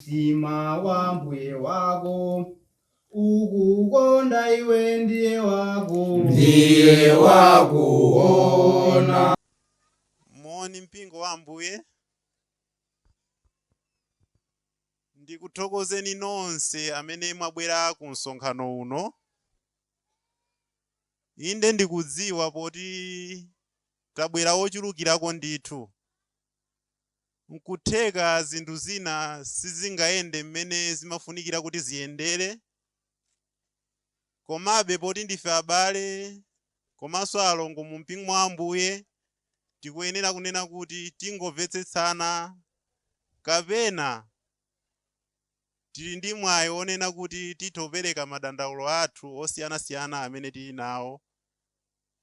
Sima wa mbuye wako ukukonda iwe ndiye wakuona. Moni mpingo wa Ambuye, ndikuthokozeni nonse amene mwabwera ku msonkhano uno. Inde ndikudziwa poti tabwera ochulukirako ndithu. Nkutheka zinthu zina sizingayende mmene zimafunikira kuti ziyendere, komabe poti ndife abale komanso alongo mu mpingo wa Ambuye, tikuyenera kunena kuti tingomvetsetsana kapena tili ndi mwayi onena kuti titopereka madandaulo athu osiyanasiyana amene tili nawo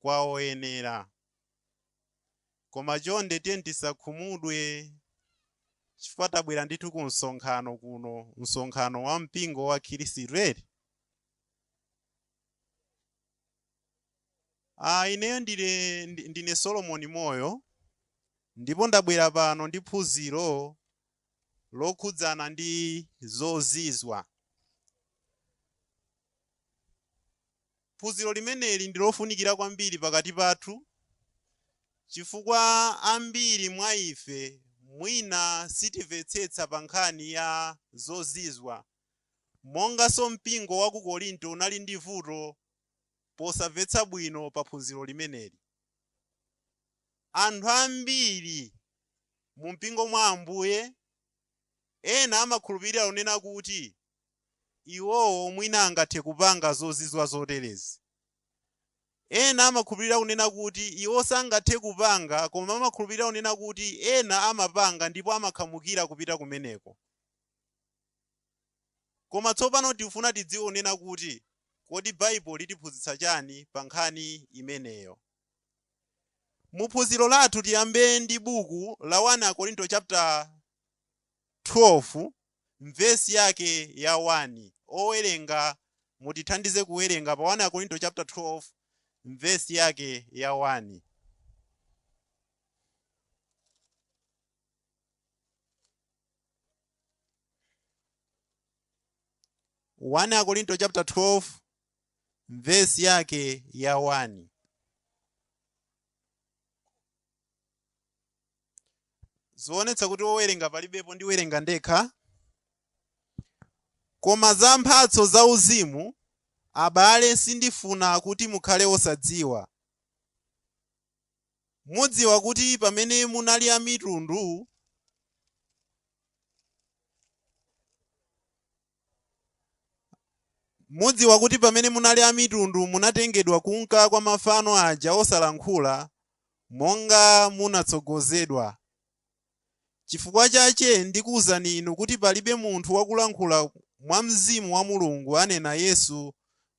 kwa oyenera. Koma chonde tiye tisakhumudwe chifukwa tabwera ndithu ku msonkhano kuno, msonkhano wa mpingo wa Khristu. Ineyo ndine Solomon Moyo, ndipo ndabwera pano ndi phunziro lokhudzana ndi zozizwa. Phunziro limeneli ndi lofunikira kwambiri pakati pathu, chifukwa ambiri mwa ife mwina sitimvetsetsa pa nkhani ya zozizwa, monganso mpingo wa ku Korinto unali ndi vuto posamvetsa bwino pa phunziro limeneli. Anthu ambiri mu mpingo mwa Ambuye ena amakhulupirira unena kuti iwowo mwina angathe kupanga zozizwa zoterezi. Ena amakhulupirira unena kuti iwo sangathe kupanga, koma amakhulupirira unena kuti ena amapanga ndipo amakhamukira kupita kumeneko. Koma tsopano tifuna tidziwe unena kuti kodi Baibulo litiphunzitsa chani pa nkhani imeneyo. Mu phunziro lathu tiyambe ndi buku la 1 Korinto chapter 12 verse yake ya 1. Owerenga mutithandize kuwerenga pa 1 Korinto chapter 12 verse yake ya 1. Korinto chapter 12 verse yake ya 1. Zoonetsa kuti owerenga palibepo, ndiwerenga ndekha. Koma za mphatso zauzimu, abale, sindifuna kuti mukhale osadziwa. Mudziwa kuti pamene munali a mitundu, munatengedwa kunka kwa mafano aja osalankhula monga munatsogozedwa. Chifukwa chache ndikuwuzani inu kuti palibe munthu wakulankhula mwa Mzimu wa Mulungu anena Yesu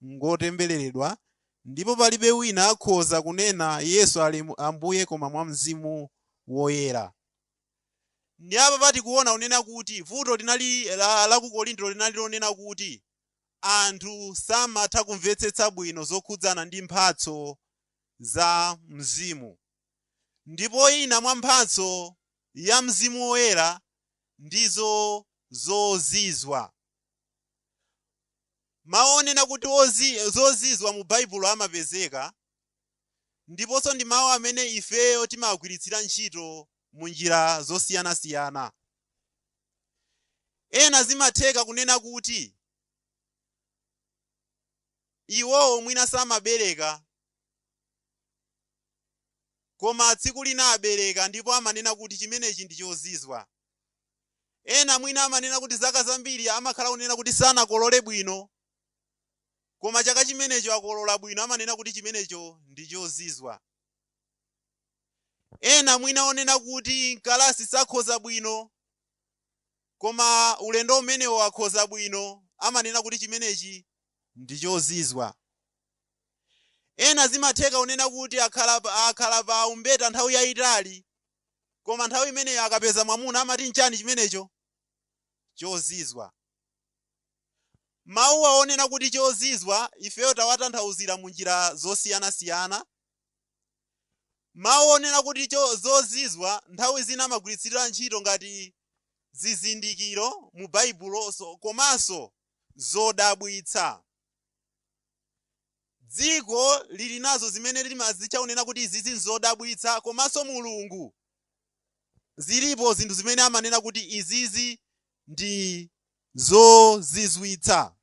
ngotembereredwa, ndipo palibe wina akhoza kunena Yesu ali Ambuye koma mwa Mzimu Woyera. Ndi apa pati kuona unena kuti vuto linali la ku Korinto linali lonena kuti anthu samatha kumvetsetsa bwino zokhudzana ndi mphatso za Mzimu. Ndipo ina mwa mphatso ya Mzimu Woyera ndizo zozizwa. Maonena kuti zozizwa mu Baibulo amapezeka, ndiponso ndi mawu amene ifeyo timagwiritsira ntchito mu njira zosiyanasiyana. Ena zimatheka kunena kuti iwowo mwina samabereka, koma tsiku lina abereka ndipo amanena kuti chimenechi ndi chozizwa. Ena mwina amanena kuti zaka zambiri amakhala kunena kuti sanakolole bwino, koma chaka chimenecho akolola bwino, amanena kuti chimenecho ndi chozizwa. Ena mwina onena kuti kalasi sakhoza bwino, koma ulendo umenewo akhoza bwino, amanena kuti chimenechi ndi chozizwa. Ena zimatheka unena kuti akhala pa umbeta nthawi yayitali, koma nthawi imeneyo akapeza mwamuna amati nchani chimenecho? Chozizwa. Mawu aonena kuti chozizwa ifeyo tawatanthauzira mu njira zosiyanasiyana. Mawu onena kuti zozizwa nthawi zina amagwiritsira ntchito ngati zizindikiro mu baibuloso komanso zodabwitsa. Dziko lili nazo zimene limazichaonena kuti izizi nzodabwitsa, komanso Mulungu zilipo zinthu zimene amanena kuti izizi ndi zozizwitsa.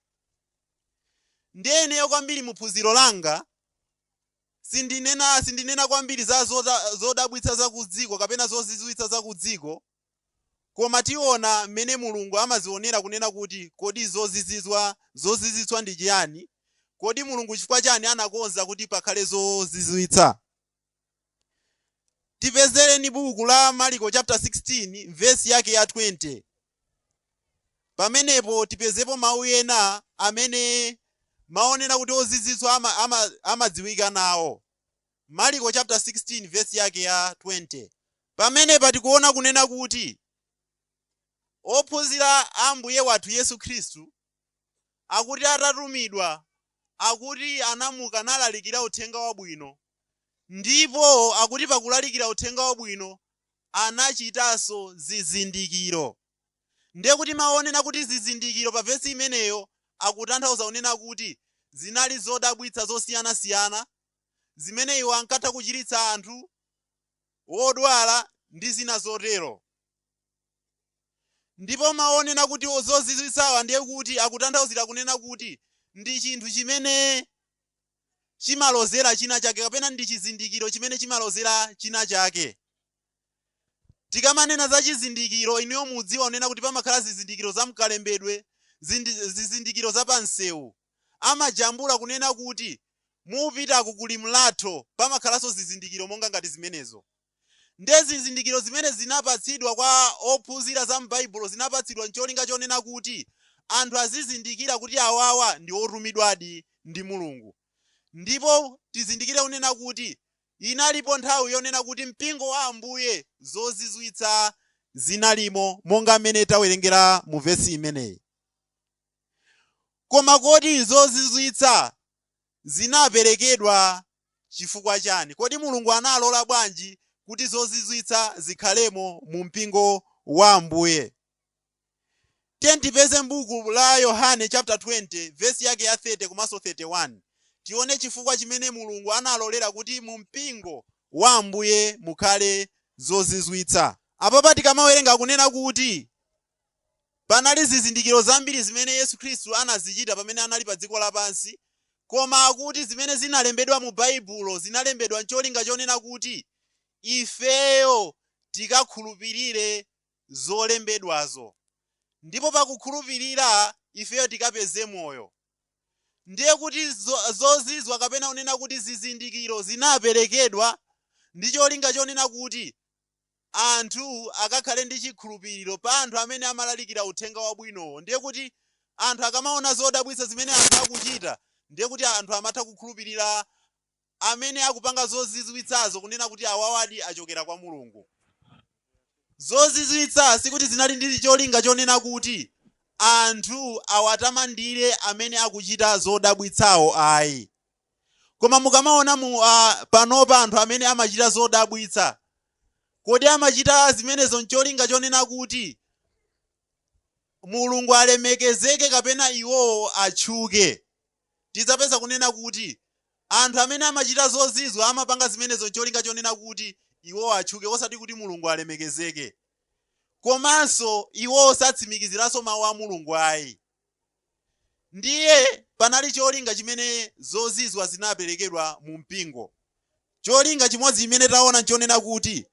Ndiyeneyo kwambiri muphunziro langa sindinena kwambiri za zodabwitsa za ku dziko kapena zozizwitsa za ku dziko, koma tiona mmene Mulungu amazionera kunena kuti kodi zozizwitsa ndi chiyani, kodi Mulungu chifukwa chani anakonza kuti pakhale zozizwitsa. Tipezereni buku la Marko chapter 16 verse yake ya 20. Pamenepo tipezepo mawu ena amene maonena kuti ozizwitsa amadziwika nawo. Marko chapter 16 verse yake ya 20. Pamenepa tikuona kunena kuti ophunzira a Ambuye wathu Yesu Khristu akuti atatumidwa, akuti anamuka nalalikira uthenga wabwino, ndipo akuti pakulalikira uthenga wabwino anachitanso zizindikiro. Ndiye kuti maonena kuti zizindikiro pa vesi imeneyo akutanthauza kunena kuti zinali zodabwitsa zosiyanasiyana zimene iwo ankatha kuchiritsa anthu wodwala ndi zina zotero. Ndipo maonena kuti zozizwitsawa ndiye kuti akutanthauzira kunena kuti ndi chinthu chimene chimalozera china chake kapena ndi chizindikiro chimene chimalozera china chake. Tikamanena za chizindikiro, inuyo mudziwa unena kuti pamakhala zizindikiro za mkalembedwe, zizindikiro za pansewu. Amajambula kunena kuti mupitako kuli mlatho pamakhalanso zizindikiro monga ngati zimenezo. Ndiye zizindikiro zimene zinapatsidwa kwa ophunzira za m'Baibulo zinapatsidwa ncholinga chonena kuti anthu azizindikira kuti awawa ndi otumidwadi ndi Mulungu. Ndipo tizindikire kunena kuti inalipo nthawi yonena kuti mpingo wa Ambuye zozizwitsa zinalimo monga mmene tawerengera mu vesi imeneyi. Koma kodi zozizwitsa zinaperekedwa chifukwa chani? Kodi Mulungu analola bwanji kuti zozizwitsa zikhalemo mu mpingo wa Ambuye? Tipeze m'buku la Yohane chapter 20 vesi yake ya 30 komanso 31. Tione chifukwa chimene Mulungu analolera kuti mu mpingo wa Ambuye mukhale zozizwitsa. Apo tikamawerenga kunena kuti panali zizindikiro zambiri zimene Yesu Khristu anazichita pamene anali pa dziko lapansi, koma akuti zimene zinalembedwa mu Baibulo zinalembedwa ncholinga chonena kuti ifeyo tikakhulupirire zolembedwazo, ndipo pakukhulupirira ifeyo tikapeze moyo. Ndiye kuti zozizwa kapena unena kuti zizindikiro zinaperekedwa ndi cholinga chonena kuti anthu akakhale ndi chikhulupiriro pa anthu amene amalalikira uthenga wabwinowo. Ndiye kuti anthu akamaona zodabwitsa zimene anthu akuchita, ndiye kuti anthu amatha kukhulupirira amene akupanga zozizwitsazo kunena kuti awawadi achokera kwa Mulungu. Zozizwitsa sikuti zinali ndi cholinga chonena kuti anthu awatamandire amene akuchita zodabwitsawo ayi. Koma mukamaona panopa anthu amene amachita zodabwitsa, kodi amachita zimenezo ncholinga chonena kuti Mulungu alemekezeke kapena iwowo atchuke? Tidzapeza kunena kuti anthu amene amachita zozizwa amapanga zimenezo ncholinga chonena kuti iwowo atchuke, osati kuti Mulungu alemekezeke. Komanso iwowo satsimikiziranso mawu a Mulungu ayi. Ndiye panali cholinga chimene zozizwa zinaperekedwa mu mpingo. Cholinga chimodzi chimene taona nchonena kuti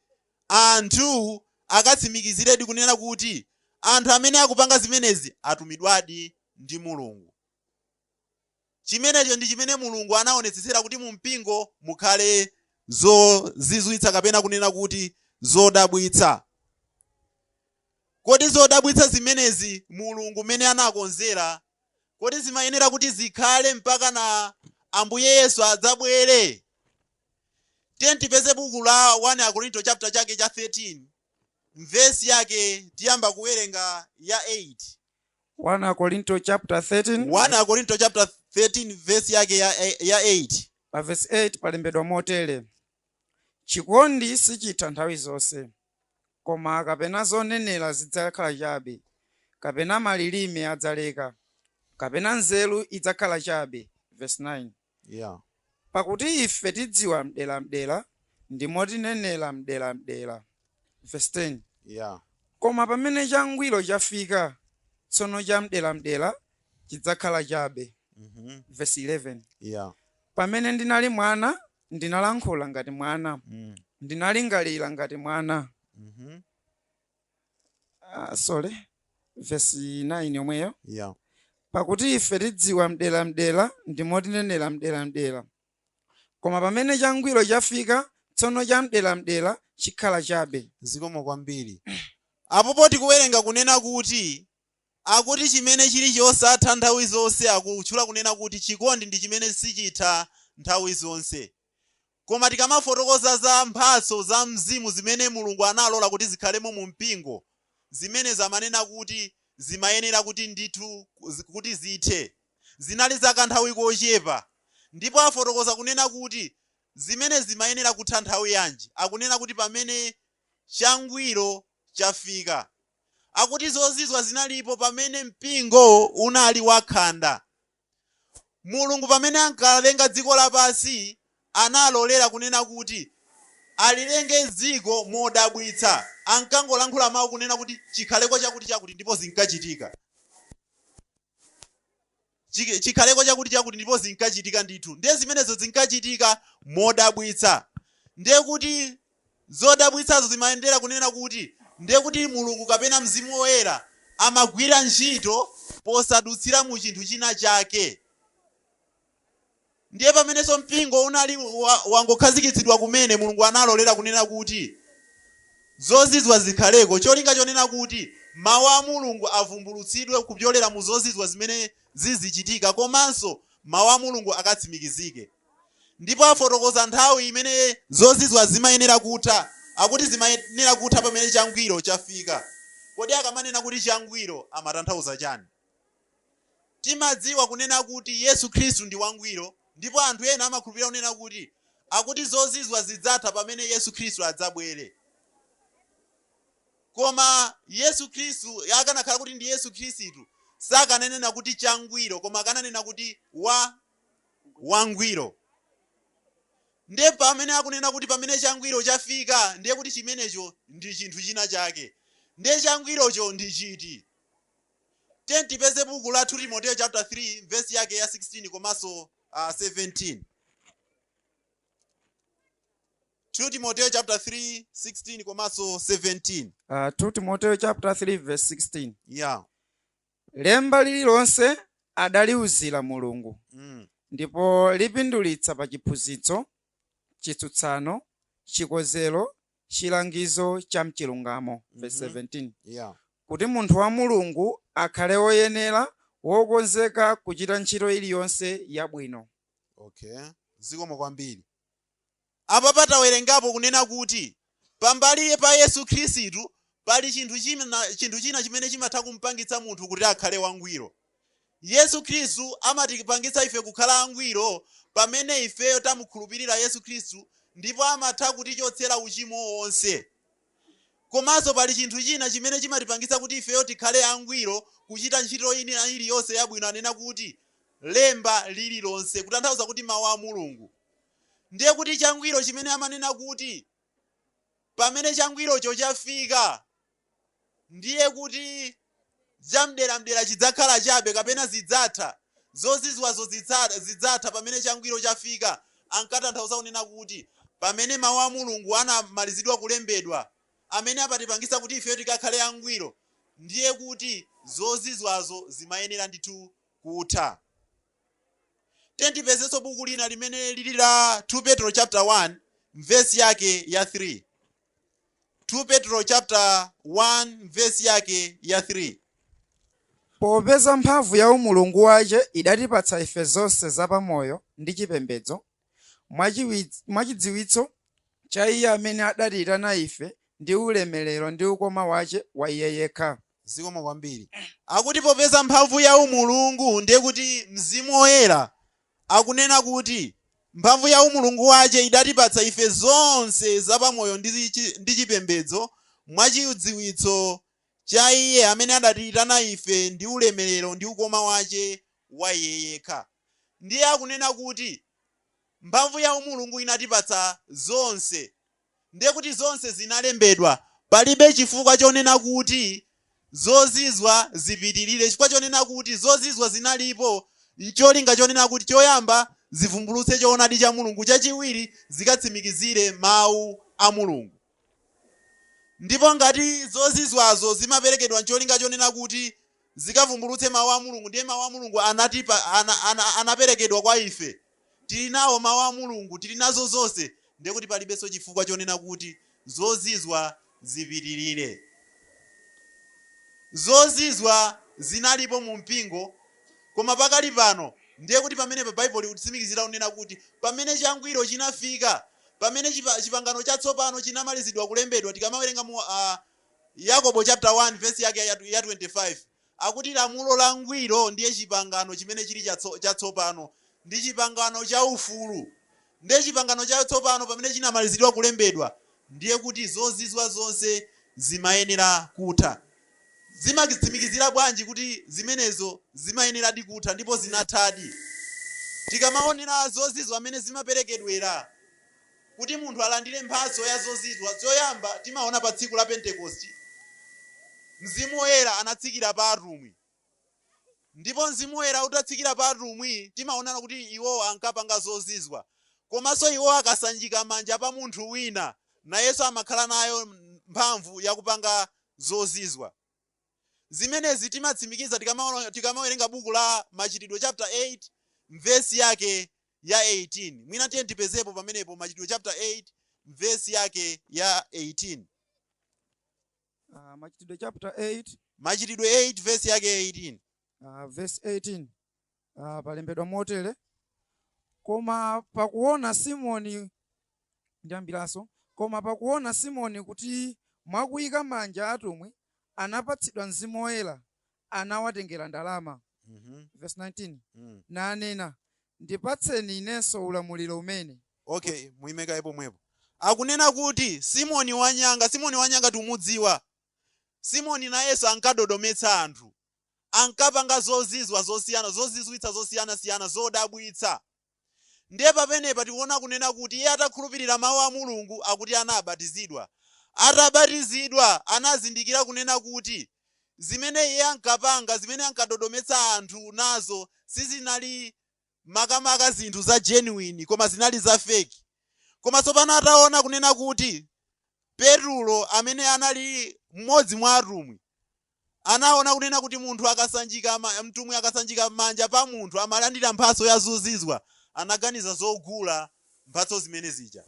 anthu akatsimikiziredi kunena kuti anthu amene akupanga zimenezi atumidwadi ndi Mulungu. Chimenecho ndi chimene Mulungu anaonetsetsera kuti mu mpingo mukhale zozizwitsa kapena kunena kuti zodabwitsa. Kodi zodabwitsa zimenezi Mulungu mene anakonzera, kodi zimayenera kuti zikhale mpaka na Ambuye Yesu adzabwere? Tipeze buku la 1 Korinto chapter chake cha 13 vesi yake tiyamba kuwerenga ya 8. 1 Korinto chapter 13. 1 Korinto chapter 13 vesi yake ya 8. Pa verse 8 palembedwa motere: chikondi sichitha nthawi zonse, koma kapena zonenera zidzakhala chabe, kapena malilime adzaleka, kapena nzeru idzakhala chabe. Verse 9. Yeah. Pakuti ife tidziwa mdelamdela ndi motinenera mdelamdela. Verse 10. Yeah. Koma pamene changwiro chafika, tsono cha mdelamdela chidzakhala chabe. Verse 11. Yeah. Pamene ndinali mwana, ndinalankhula ngati mwana, Mm. ndinalingalira ngati mwana. Mhm. Verse 9 yomweyo. Yeah. Pakuti ife tidziwa mdelamdela ndi motinenera mdelamdela. Koma pamene changwiro chafika, tsono cha mdelamdela chikhala chabe. Zikomo kwambiri. Apopo tikuwerenga kunena kuti akuti chimene chili chosatha nthawi zonse, akutchula kunena kuti chikondi ndi chimene sichitha nthawi zonse. Koma tikamafotokoza za mphatso za mzimu zimene Mulungu analola kuti zikhalemo mu mpingo, zimene zamanena kuti zimayenera kuti ndithu kuti zithe, zinali zakanthawi kochepa. Ndipo afotokoza kunena kuti zimene zimayenera kutha nthawi yanji, akunena kuti pamene changwiro chafika. Akuti zozizwa zinalipo pamene mpingo unali wakhanda. Mulungu pamene ankalenga dziko lapansi analolera kunena kuti alilenge dziko modabwitsa. Ankangolankhula mawu kunena kuti chikhaleko chakuti ndipo zinkachitika. Chikhaleko chakuti ndipo zinkachitika ndithu. Ndiye zimenezo zinkachitika modabwitsa. Ndiye kuti zodabwitsazo zimayendera kunena kuti ndiye kuti Mulungu kapena Mzimu Woyera amagwira ntchito posadutsira mu chinthu china chake. Ndiye pamenenso mpingo unali wangokhazikitsidwa kumene Mulungu analolera kunena kuti zozizwa zikhaleko, cholinga chonena kuti mawu a Mulungu avumbulutsidwe kupyolera mu zozizwa zimene zizichitika, komanso mawu a Mulungu akatsimikizike. Ndipo afotokoza nthawi imene zozizwa zimayenera kutha. Akuti zimayenera kutha pamene changwiro chafika. Kodi akamanena kuti changwiro amatanthauza chani? Timadziwa kunena kuti Yesu Khristu ndi wangwiro, ndipo anthu ena amakhulupirira kunena kuti akuti zozizwa zidzatha pamene Yesu Khristu adzabwere. Koma Yesu Khristu akanakhala kuti ndi Yesu Khristu, sakananena kuti changwiro, koma akananena kuti wangwiro. Ndiye pamene akunena kuti pamene changwiro chafika, ndiye kuti chimenecho ndi chinthu china chake. Ndiye changwirocho ndi chiti? Tipeze buku la 2 Timoteyo chapter 3 verse yake ya 16 komanso 17. 2 Timoteyo chapter 3 16 komanso 17. 2 Timoteyo chapter 3 verse 16. Yeah. Lemba lililonse adaliuzira Mulungu. Ndipo lipindulitsa pa chiphunzitso, chitsutsano, chikozero, chilangizo cha mchilungamo. Verse 17. Yeah. Kuti munthu wa Mulungu akhale woyenera, wokonzeka kuchita ntchito iliyonse yabwino. Okay. Zikomo kwambiri. Apa patawerengapo kunena kuti pambali pa Yesu Khristu pali chinthu china chimene chimatha kumpangitsa munthu kuti akhale wangwiro. Yesu Khristu amatipangitsa ife kukhala angwiro pamene ifeyo tamukhulupirira Yesu Khristu, ndipo amatha kutichotsera uchimo wonse. Komanso pali chinthu china chimene chimatipangitsa kuti ifeyo tikhale angwiro kuchita ntchito iliyonse yabwino, anena kuti lemba lililonse, kutanthauza kuti mawu a Mulungu. Ndiye kuti changwiro chimene amanena kuti pamene changwirocho chafika, ndiye kuti chamdelamdera chidzakhala chabe kapena zidzatha. Zozizwazo zidzatha pamene changwiro chafika. Ankatanthauza kunena kuti pamene mawu a Mulungu anamalizidwa kulembedwa, amene apatipangisa kuti ifeyo tikakhale angwiro, ndiye kuti zozizwazo zimayenera ndithu kutha. Tipezenso buku lina limene lili la 2 Petro chapter 1 verse yake ya 3. 2 Petro chapter 1 verse yake ya 3. Popeza mphamvu ya umulungu wace idatipatsa ife zonse zapamoyo ndi chipembedzo, mwachidziwitso cha Iye amene adatiyitana ife ndi ulemerero ndi ukoma wace wa Iye yekha. Zikomo kwambiri. Akuti popeza mphamvu ya umulungu, ndiye kuti Mzimu Woyera akunena kuti mphamvu ya umulungu wace idatipatsa ife zonse zapamoyo ndi chipembedzo mwachidziwitso cha iye amene adatiyitana ife ndi ulemerero ndi ukoma wace wa iye yekha. Ndiye akunena kuti mphamvu ya umulungu inatipatsa zonse, ndiye kuti zonse zinalembedwa. Palibe chifukwa chonena kuti zozizwa zipitirire, chifukwa chonena kuti zozizwa zinalipo, cholinga chonena kuti choyamba zivumbulutse choonadi cha Mulungu, chachiwiri zikatsimikizire mawu a Mulungu. Ndipo ngati zozizwazo zimaperekedwa cholinga chonena kuti zikavumbulutse mawu a Mulungu, ndiye mawu a Mulungu anaperekedwa kwa ife. Tili nawo mawu a Mulungu, tili nazo zonse, ndiye kuti palibenso chifukwa chonena kuti zozizwa zipitirire. Zozizwa zinalipo mu mpingo, koma pakali pano ndiye kuti pamene pa Bible ikutsimikizira kunena kuti pamene changwiro chinafika, pamene chipangano chatsopano chinamalizidwa kulembedwa, tikamawerenga mu Yakobo chapter 1 verse yake ya 25, akuti lamulo la ngwiro ndiye chipangano chimene chili chatsopano, ndi chipangano cha ufulu. Ndiye chipangano chatsopano pamene chinamalizidwa kulembedwa, ndiye kuti zozizwa zonse zimayenera kutha. Zimatsimikizira bwanji kuti zimenezo zimayeneradi kutha ndipo zinathadi? Tikamaonera zozizwa amene zimaperekedwera kuti munthu alandire mphatso ya zozizwa, zoyamba timaona pa tsiku la Pentekosti Mzimu Woyera anatsikira pa atumwi. Ndipo Mzimu Woyera utatsikira pa atumwi, timaonana kuti iwo ankapanga zozizwa. Komanso iwo akasanjika manja pa munthu wina, na Yesu amakhala nayo mphamvu yakupanga zozizwa. Zimenezi timatsimikiza tikamawerenga buku la Machitidwe chapter 8 verse yake ya 18. Mwina tiye tipezepo pamenepo Machitidwe chapter 8 verse yake ya 18. Machitidwe chapter 8. Machitidwe 8 verse yake ya 18. Verse 18. Palembedwa motere: koma pakuona Simoni ndiyambiranso, koma pakuona Simoni kuti mwakuyika manja atumwi, anapatsidwa Mzimu Woyera, anawatengera ndalama. Verse 19. Nanena, ndipatseni inenso ulamuliro umene. Okay, muimeka ipo mwepo. Akunena kuti Simoni wanyanga tumudziwa. Simoni na Yesu ankadodometsa anthu, ankapanga zozizwa zosiyana, zozizwitsa zosiyana zodabwitsa. Ndiye pamenepa tikuona kunena kuti iye atakhulupirira mawu a Mulungu akuti anabatizidwa. Atabatizidwa anazindikira kunena kuti zimene iye ankapanga, zimene ankadodometsa anthu nazo sizinali makamaka zinthu za genuine, koma zinali za fake. Koma tsopano ataona kunena kuti Petro amene anali mmodzi mwa atumwi, anaona kunena kuti mtumwi akasanjika manja pa munthu amalandira mphatso ya zozizwa, anaganiza zogula mphatso zimene zija.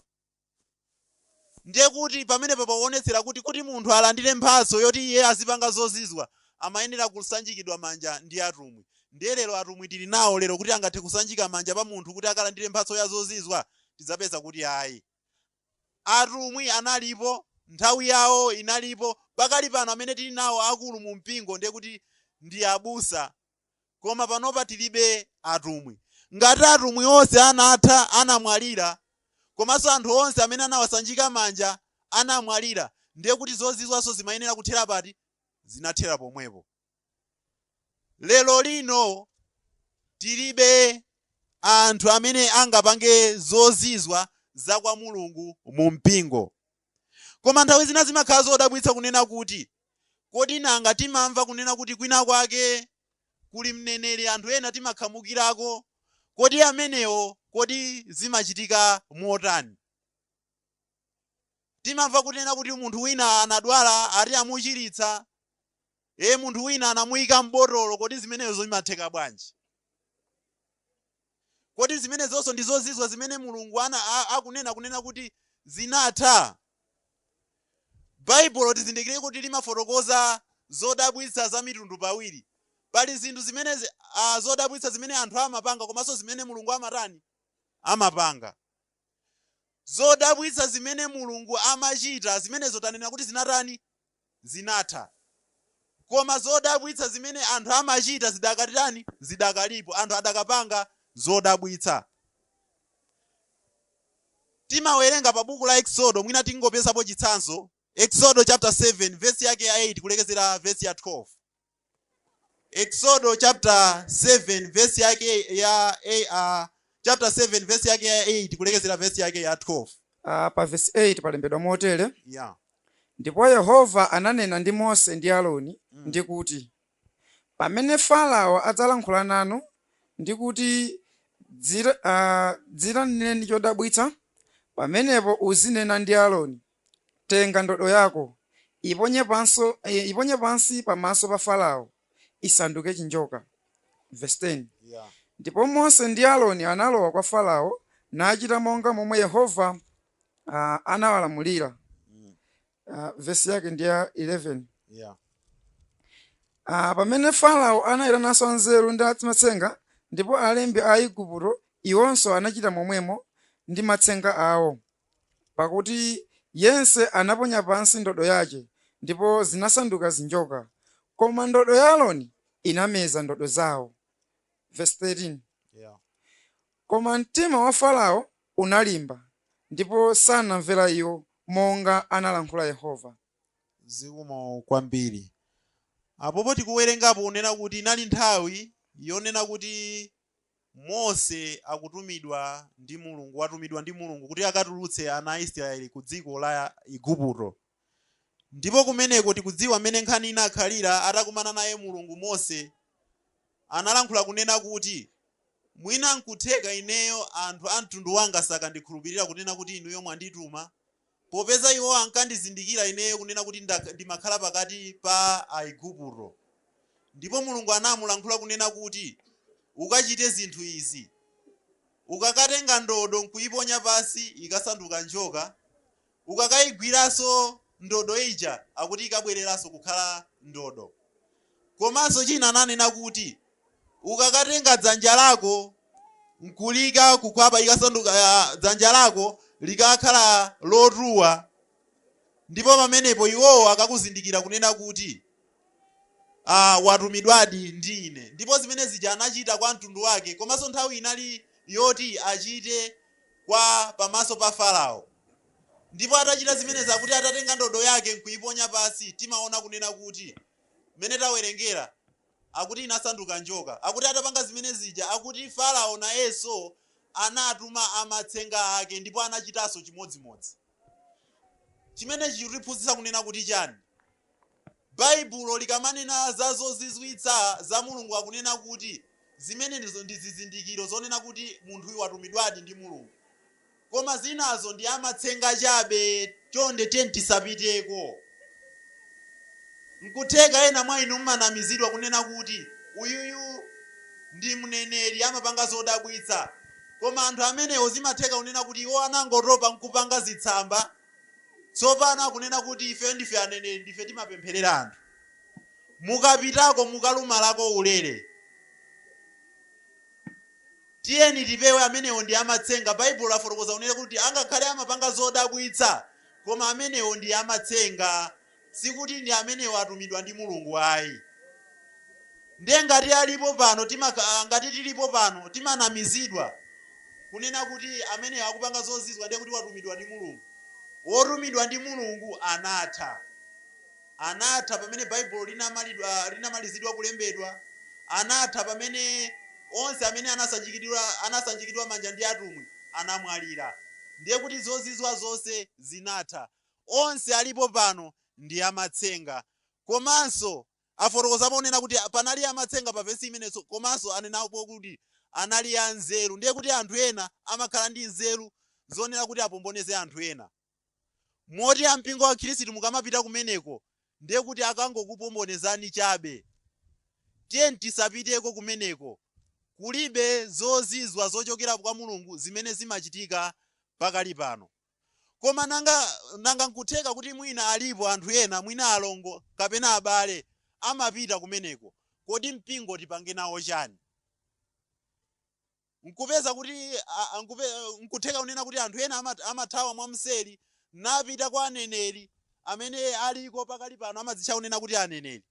Ndiye kuti pamene paonetsera kuti munthu alandire mphatso yoti iye azipanga zozizwa, amayenera kusanjikidwa manja ndi atumwi. Ndiye lero atumwi tili nawo lero kuti angathe kusanjika manja pa munthu kuti akalandire mphatso ya zozizwa, tizapeza kuti ayi. Atumwi analipo, nthawi yawo inalipo, pakali pano amene tili nawo akulu mu mpingo ndiye kuti ndi abusa, koma panopa tilibe atumwi. Ngati atumwi onse anatha, anamwalira, komanso anthu onse amene anawasanjika manja anamwalira, ndiye kuti zozizwaso zimayenera kuthera pati? Zinathera pomwepo. Lero lino tilibe anthu amene angapange zozizwa za kwa Mulungu mu mpingo. Koma nthawi zina zimakhala zodabwitsa kunena kuti kodi nanga timamva kunena kuti kwina kwake kuli mneneri anthu ena timakhamukirako, kodi amenewo kodi zimachitika motani? Timamva kunena kuti munthu wina anadwala ati amuchiritsa, munthu wina anamuyika m'botolo, kodi zimenezo zimatheka bwanji? Kodi zimenezonso ndi zozizwa zimene Mulungu akunena kuti zinatha? Bible tizindikire kuti limafotokoza zodabwitsa za mitundu pawiri. Pali zinthu zimene zodabwitsa zimene anthu amapanga, komanso zimene Mulungu amapanga. Zodabwitsa zimene Mulungu amachita, zimenezo tanena kuti zinatani? Zinatha. Koma zodabwitsa zimene anthu amachita zidakatitani? Zidakalipo, anthu adakapanga zodabwitsa. Timawerenga pa buku la Exodo, mwina tingopesapo chitsanzo Exodo chapter 7 verse yake ya 8 kulekezera verse ya 12. Exodo chapter 7 verse yake ya chapter 7 verse yake ya 8 kulekezera verse yake ya 12. Pa verse 8 palembedwa motere. Yeah. Ndipo Yehova ananena ndi Mose ndi Aaroni ndi kuti, pamene Farao adzalankhula nanu ndi kuti dziraneni chodabwitsa, pamenepo uzinena ndi Aaroni, tenga ndodo yako, iponye pansi pamaso pa Farao, isanduke chinjoka. Verse 10. Yeah. Ndipo Mose ndi Aaroni analowa kwa Farao nachita monga momwe Yehova anawalamulira. Verse yake ndi ya 11. Yeah. Pamene Farao anayitananso anzeru ndi amatsenga, ndipo alembi a Igupto iwonso anachita momwemo ndi matsenga awo, pakuti yense anaponya pansi ndodo yake, ndipo zinasanduka zinjoka, koma ndodo ya Aaroni inameza ndodo zawo. Verse 13. Yeah. Koma mtima wa Farao unalimba, ndipo sanamvera iwo monga analankhula Yehova. Zikomo kwambiri. Apopo tikuwerengapo unena kuti inali nthawi yonena kuti Mose akutumidwa ndi Mulungu, watumidwa ndi Mulungu kuti akatulutse ana a Israeli ku dziko la Igupto. Ndipo kumeneko tikudziwa mmene nkhani inakhalira. Atakumana naye Mulungu, Mose analankhula kunena kuti mwina nkutheka ineyo anthu a mtundu wanga sakandikhulupirira kunena kuti inuyo mwandituma, popeza iwo ankandizindikira ineyo kunena kuti ndimakhala pakati pa Aigupto. Ndipo Mulungu anamulankhula kunena kuti ukachite zinthu izi: ukakatenga ndodo nkuyiponya pasi ikasanduka njoka, ukakayigwiranso ndodo ija akuti ikabwereranso kukhala ndodo. Komanso china ananena kuti ukakatenga dzanja lako nkulika kukhwapa ikasanduka dzanja lako likakhala lotuwa, ndipo pamenepo iwowo akakuzindikira kunena kuti watumidwadi ndi ine. Ndipo zimene zija anachita kwa mtundu wake, komanso nthawi inali yoti achite kwa pamaso pa Farao. Ndipo atachita zimene zakuti atatenga ndodo yake nkuyiponya pasi, timaona kunena kuti mmene tawerengera akuti inasanduka njoka. Akuti atapanga zimene zija akuti Farao nayenso anatuma amatsenga ake, ndipo anachitanso chimodzimodzi. Chimene chitiphunzitsa kunena kuti chani? Baibulo likamanena za zozizwitsa za Mulungu akunena kuti zimene ndi zizindikiro zonena kuti munthuyu watumidwadi ndi Mulungu. Koma zinazo ndi amatsenga chabe, chonde tisapiteko. Nkutheka ena mwa inu mmanamizidwa kunena kuti uyuyu ndi mneneri amapanga zodabwitsa, koma anthu amenewo zimatheka kunena kuti iwo anangotopa nkupanga zitsamba, tsopano akunena kuti ife ndife aneneri, ndife timapempherera anthu. Mukapitako mukalumalako ulere. Tiyeni tipewe amenewo ndi amatsenga. Baibulo lafotokoza kunena kuti angakhale amapanga zodabwitsa, koma amenewo ndi amatsenga, sikuti ndi amenewo atumidwa ndi Mulungu ayi. Ndiye ngati alipo pano ngati tilipo pano timanamizidwa kunena kuti amenewo akupanga zozizwa ndiye kuti watumidwa ndi Mulungu. Wotumidwa ndi Mulungu anatha pamene Baibulo linamalizidwa kulembedwa. Anatha pamene onse amene anasanjikidwa manja ndi atumwi anamwalira. Ndiye kuti zozizwa zonse zinatha. Onse alipo pano ndi amatsenga. Komanso afotokoza ponena kuti panali amatsenga pa vesi imenenso, komanso anenapo kuti anali anzeru. Ndiye kuti anthu ena amakhala ndi nzeru zonena kuti apomboneze anthu ena. Moti ampingo wa Khristu mukamapita kumeneko ndiye kuti akangokupombonezani chabe. Tiyeni tisapiteko kumeneko. Kulibe zozizwa zochokera kwa Mulungu zimene zimachitika pakali pano. Koma nanga nkutheka kuti mwina alipo anthu ena, mwina alongo kapena abale, amapita kumeneko. Kodi mpingo tipange nawo chani? Nkupeza kuti nkutheka kunena kuti anthu ena amathawa mwamseri napita kwa aneneri amene aliko pakali pano amadzitcha kunena kuti aneneri.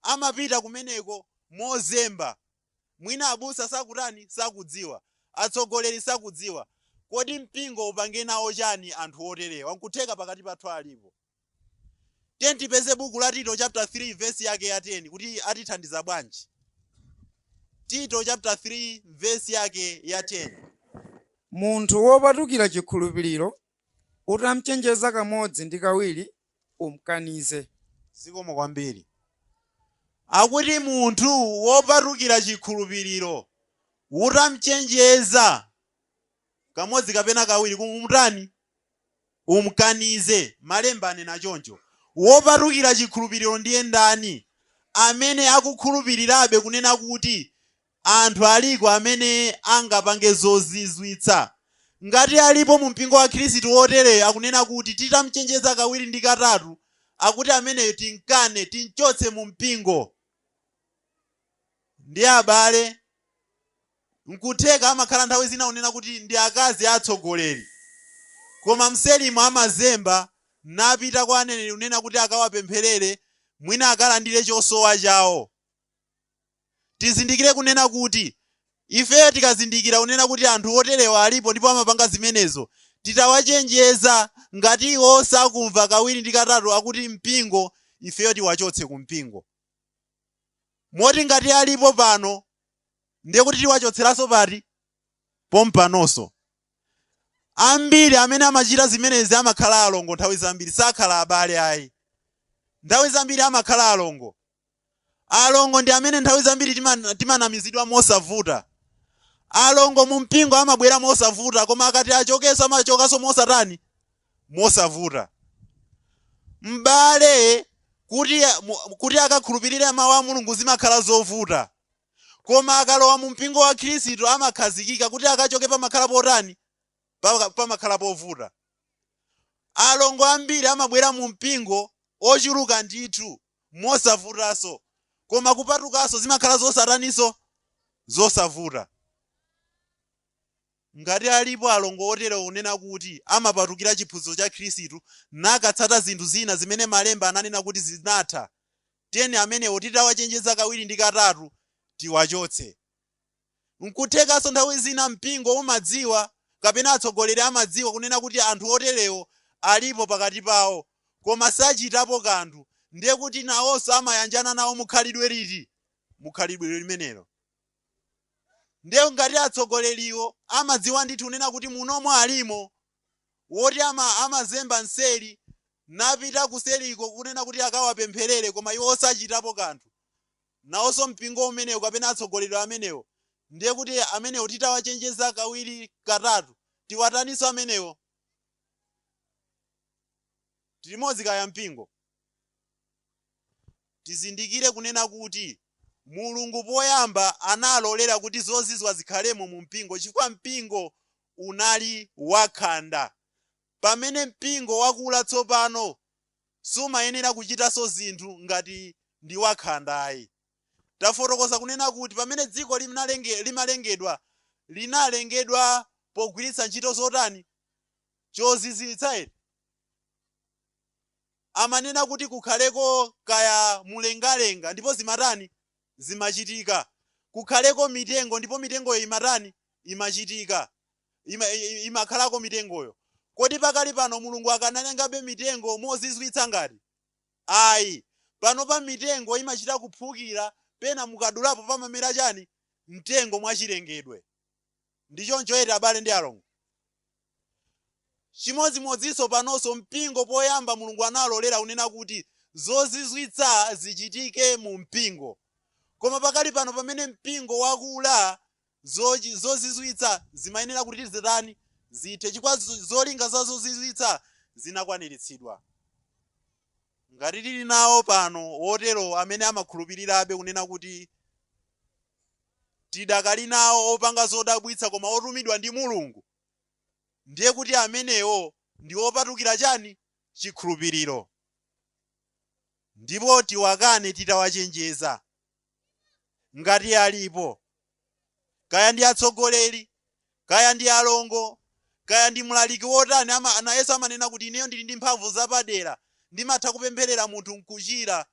Amapita kumeneko mozemba. Mwina abusa sakudziwa, atsogoleri sakudziwa. Kodi mpingo upange nawo chani anthu oterewa? Nkutheka pakati pathu alipo. tipeze buku la Tito chapter 3 verse yake ya 10 kuti atithandiza bwanji. Tito chapter 3 verse yake ya 10. Munthu wopatukira chikhulupiriro utamchenjeza kamodzi ndi kawiri umkanize. Zikomo kwambiri. Akuti munthu wopatukira chikhulupiriro utamchenjeza kamodzi kapena kawiri kumutani umkanize. Malemba anena choncho. Wopatukira chikhulupiriro ndiye ndani? Amene akukhulupirirabe kunena kuti anthu aliko amene angapange zozizwitsa. Ngati alipo mu mpingo wa Khristu wotere akunena kuti titamchenjeza kawiri ndi katatu, akuti ameneyo tinkane tinchotse mu mpingo. Ndi abale nkutheka amakhala nthawi zina unena kuti ndi akazi atsogoleri, koma mselimo amazemba napita kwa aneneri unena kuti akawapempherere mwina akalandire chosowa chawo. Tizindikire kunena kuti ife tikazindikira unena kuti anthu oterewa alipo ndipo amapanga zimenezo, titawachenjeza ngati iwo sakumva kawiri ndi katatu akuti mpingo, ifeyo tiwachotse ku mpingo. Moti ngati alipo pano ndiye kuti tiwachotseranso pati pompanonso. Ambiri amene amachita zimenezi amakhala alongo nthawi zambiri, sakhala abale ayi. Nthawi zambiri amakhala alongo. Alongo ndi amene nthawi zambiri timanamizidwa mosavuta. Alongo mu mpingo amabwera mosavuta, koma akati achokenso amachokanso mosatani mosavuta. M'bale kuti akakhulupirire mawu a Mulungu zimakhala zovuta, koma akalowa mu mpingo wa Khristu amakhazikika kuti akachoke pamakhala potani pamakhala povuta. Alongo ambiri amabwera mu mpingo ochuluka ndithu mosavutanso, koma kupatukanso zimakhala zosataniso zosavuta. Ngati alipo alongo otero unena kuti amapatukira chiphunzitso cha Khristu nakatsata zinthu zina zimene malemba ananena kuti zinatha, tiyeni amenewo titawachenjeza kawiri ndi katatu tiwachotse. Nkuthekanso nthawi zina mpingo umadziwa kapena atsogoleri amadziwa kunena kuti anthu oterewo alipo pakati pawo, koma sachitapo kanthu, ndiye kuti nawonso amayanjana nawo mukhalidwe liti? Mukhalidwe limenelo. Ndiye ngati atsogoleriwo amadziwa ndithu unena kuti munomo alimo woti amazemba nseri napita kuseliko kunena kuti akawapempherere, koma iwo osachitapo kanthu, nawonso mpingo umenewo kapena atsogoleri amenewo, ndiye kuti amenewo titawachenjeza kawiri katatu tiwataninso amenewo tilimodzi kaya mpingo. Tizindikire kunena kuti Mulungu poyamba analolera kuti zozizwa zikhalemo mu mpingo chifukwa mpingo unali wakhanda. Pamene mpingo wakula tsopano sumayenera kuchitanso zinthu ngati ndi wakhanda ayi. Tafotokoza kunena kuti pamene dziko linalengedwa pogwiritsa ntchito zotani? Chozizwitsa ere. Amanena kuti kukhaleko kaya mulengalenga ndipo zimatani? Zimachitika. Kukhaleko mitengo ndipo mitengoyo imatani? Imachitika. Imakhalako mitengoyo. Kodi pakali pano Mulungu akanalengabe mitengo mozizwitsa ngati? Ayi. Pano pa mitengo imachita kuphukira, pena mukadulapo pamamera chani? Mtengo mwachilengedwe. Ndichoncho ere abale ndi alongo. Chimodzimodzinso panonso mpingo poyamba Mulungu analolera unena kuti zozizwitsa zichitike mu mpingo. Koma pakali pano pamene mpingo wakula zozizwitsa zimayenera kuti zitani? Zithe chifukwa zolinga za zozizwitsa zinakwaniritsidwa. Ngati tili nawo pano otero amene amakhulupirirabe kunena kuti tidakali nawo opanga zodabwitsa koma otumidwa ndi Mulungu, ndiye kuti amenewo ndi opatukira chani? Chikhulupiriro. Ndipo tiwakane titawachenjeza ngati alipo, kaya ndi atsogoleri, kaya ndi alongo, kaya ndi mlaliki wotani anayeso amanena kuti ineyo ndili ndi mphamvu zapadera ndimatha kupempherera munthu nkuchira,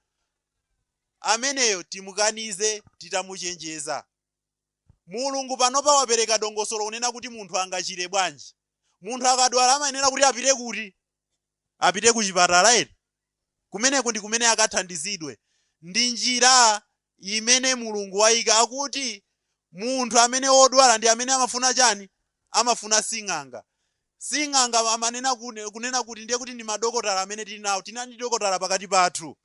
ameneyo timukanize titamuchenjeza. Mulungu panopa wapereka dongosolo unena kuti munthu angachire bwanji. Munthu akadwala amayenera kuti apite kuti? Apite ku chipatala ere? kumeneko ndi kumene akathandizidwe. Ndi njira imene Mulungu wayika akuti munthu amene odwala ndi amene amafuna chani? Amafuna sing'anga. Sing'anga amanena kunena kuti ndiye kuti ndi madokotala amene tili nawo. Tina ndi dokotala pakati pathu.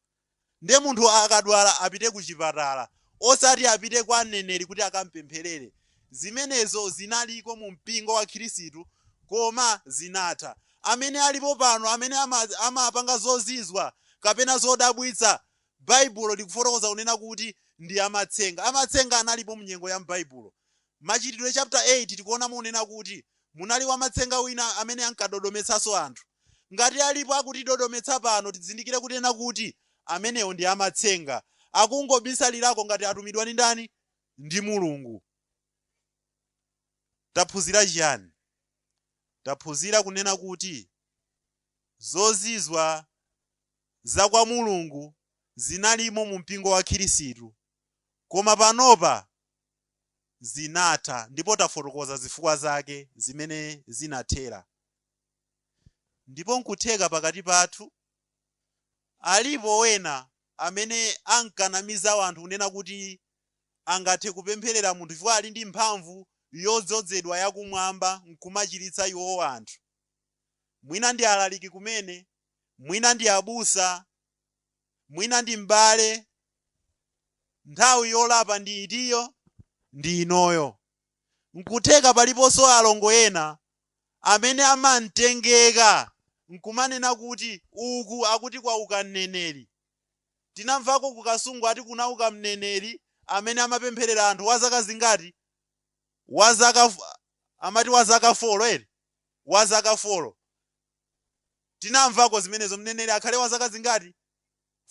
Ndiye munthu akadwala apite ku chipatala, osati apite kwa mneneri kuti akampempherere. Zimenezo zinaliko mu mpingo wa Khristu koma zinatha. Amene alipo pano amene amapanga zozizwa kapena zodabwitsa, Baibulo likufotokoza kunena kuti ndi amatsenga. Amatsenga analipo mnyengo ya m'Baibulo. Machitidwe chapter 8 tikuona munena kuti munali wamatsenga wina amene ankadodometsanso anthu. Ngati alipo akutidodometsa pano tizindikire kunena kuti amenewo ndi amatsenga. Akungobisalirako ngati atumidwa ndi ndani? Ndi Mulungu. Taphunzira chiyani? Taphunzira kunena kuti zozizwa za kwa Mulungu zinalimo mu mpingo wa Khristu koma panopa zinatha, ndipo tafotokoza zifukwa zake zimene zinathera. Ndipo nkutheka pakati pathu alipo wena amene ankanamiza anthu kunena kuti angathe kupempherera munthu chifukwa ali ndi mphamvu yodzozedwa yakumwamba nkumachiritsa iwo anthu. Mwina ndi alaliki kumene, mwina ndi abusa, mwina ndi mbale. Nthawi yolapa ndi itiyo, ndi inoyo. Nkutheka paliponso alongo ena amene amamtengeka nkumanena kuti uku akuti kwauka mneneri. Tinamvako ku Kasungu ati kunauka mneneri amene amapempherera anthu wa zaka zingati? Amati wa zaka 4 ere? Wa zaka 4. Tinamvako zimenezo, mneneri akhale wa zaka zingati?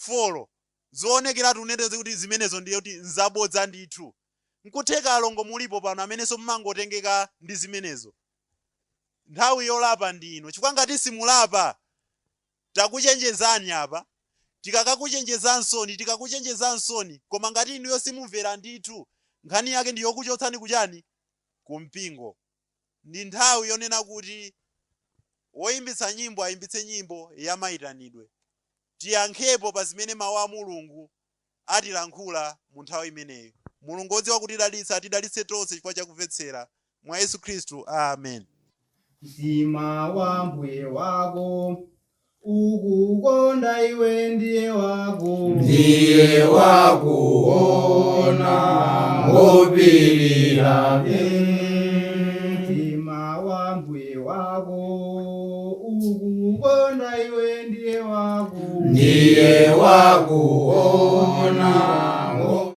4. Zoonekera tuneneze kuti zimenezo ndiye kuti nzabodza ndithu. Nkutheka alongo mulipo pano amenenso mmangotengeka ndi zimenezo. Nthawi yolapa ndi ino. Chifukwa ngati simulapa, takuchenjezani apa. Tikakuchenjezansoni, koma ngati inuyo simumvera ndithu, nkhani yake ndi yokuchotsani kuchani? Kumpingo. Ndi nthawi yonena kuti woyimbitsa nyimbo ayimbitse nyimbo yamayitanidwe. Tiyankhepo pa zimene mawu a Mulungu atilankhula mu nthawi imeneyo. Mulungu odziwa kutidalitsa atidalitse tonse chifukwa chakumvetsera mwa Yesu Khristu. Amen. Mtima wa mbuye wako ukukonda iwe ndiye wakuona ngopirira